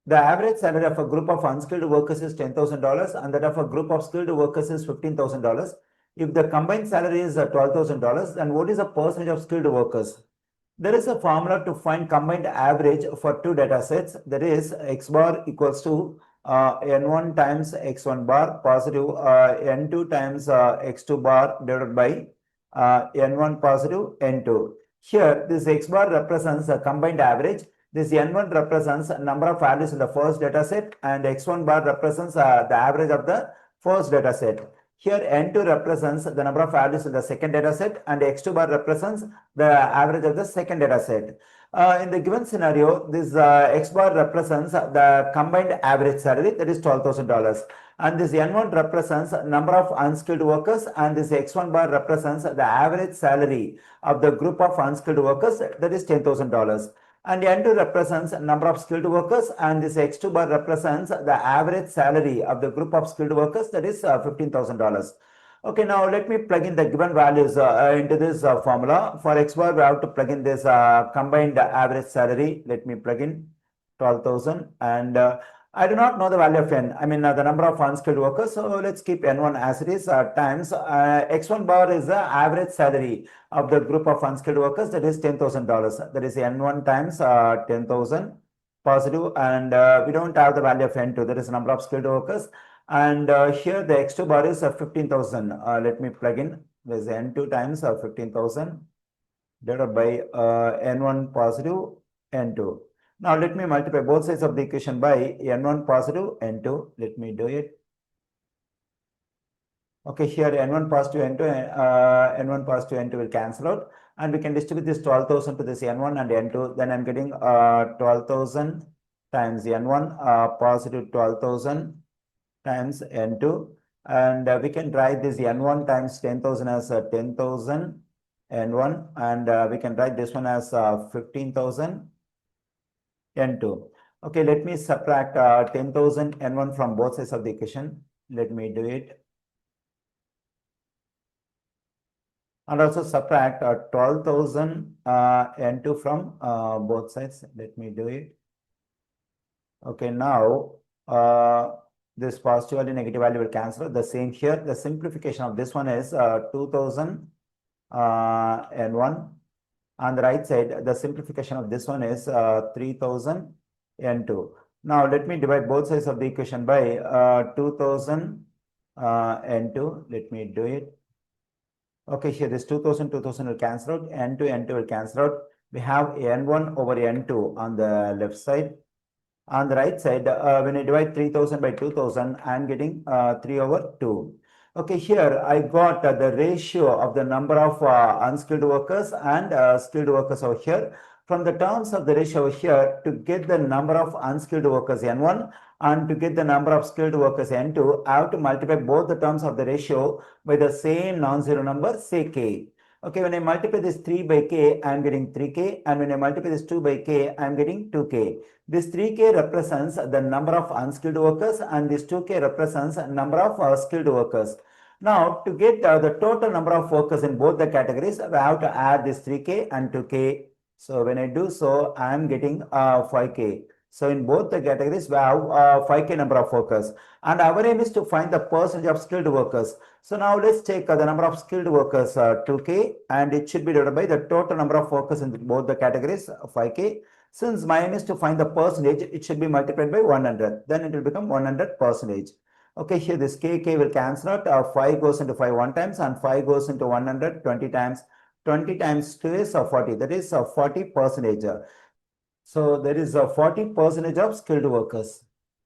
the average salary of a group of unskilled workers is $10,000 and that of a group of skilled workers is $15,000. If the combined salary is $12,000, then what is the percentage of skilled workers? There is a formula to find combined average for two data sets. That is x bar equals to n1 times x1 bar positive n2 times x2 bar divided by n1 positive n2. Here, this x bar represents a combined average. This n1 represents number of values in the first data set and x1 bar represents the average of the first data set. Here n2 represents the number of values in the second data set and x2 bar represents the average of the second data set. In the given scenario, this x bar represents the combined average salary, that is $12,000. And this n1 represents number of unskilled workers and this x1 bar represents the average salary of the group of unskilled workers, that is $10,000. And n2 represents number of skilled workers and this x2 bar represents the average salary of the group of skilled workers, that is $15,000. Okay, now let me plug in the given values into this formula. For x bar, we have to plug in this combined average salary. Let me plug in 12,000 and I do not know the value of n, I mean the number of unskilled workers, so let's keep n1 as it is times x1 bar is the average salary of the group of unskilled workers, that is $10,000. That is n1 times 10,000 positive and we don't have the value of n2, that is number of skilled workers. And here the x2 bar is 15,000. Let me plug in this n2 times 15,000 divided by n1 positive n2. Now let me multiply both sides of the equation by n1 positive n2. Let me do it. Okay, here n1 positive n2 will cancel out and we can distribute this 12,000 to this n1 and n2. Then I'm getting 12,000 times n1 positive 12,000 times n2 and we can write this n1 times 10,000 as 10,000 n1 and we can write this one as 15,000 n2. Okay, let me subtract 10,000 n1 from both sides of the equation. Let me do it. And also subtract 12,000 n2 from both sides. Let me do it. Okay, now this positive value, negative value will cancel. The same here. The simplification of this one is 2,000 n1. On the right side, the simplification of this one is 3,000 n2. Now let me divide both sides of the equation by 2,000 n2. Let me do it. Okay, here this 2,000 will cancel out, n2 will cancel out. We have n1 over n2 on the left side. On the right side, when I divide 3,000 by 2,000, I am getting 3 over 2. Okay, here I got the ratio of the number of unskilled workers and skilled workers over here. From the terms of the ratio over here, to get the number of unskilled workers n1 and to get the number of skilled workers n2, I have to multiply both the terms of the ratio by the same non-zero number, say k. Okay, when I multiply this 3 by k, I am getting 3k, and when I multiply this 2 by k, I am getting 2k. This 3k represents the number of unskilled workers and this 2k represents number of skilled workers. Now, to get the total number of workers in both the categories, we have to add this 3k and 2k. So when I do so, I am getting 5k. So in both the categories, we have 5k number of workers. And our aim is to find the percentage of skilled workers. So now let's take the number of skilled workers 2k and it should be divided by the total number of workers in both the categories 5k. Since my aim is to find the percentage, it should be multiplied by 100. Then it will become 100%. Okay, here this k will cancel out. 5 goes into 5 one times and 5 goes into 100 20 times. 20 times 2 is 40. That is 40%. So there is a 40% of skilled workers.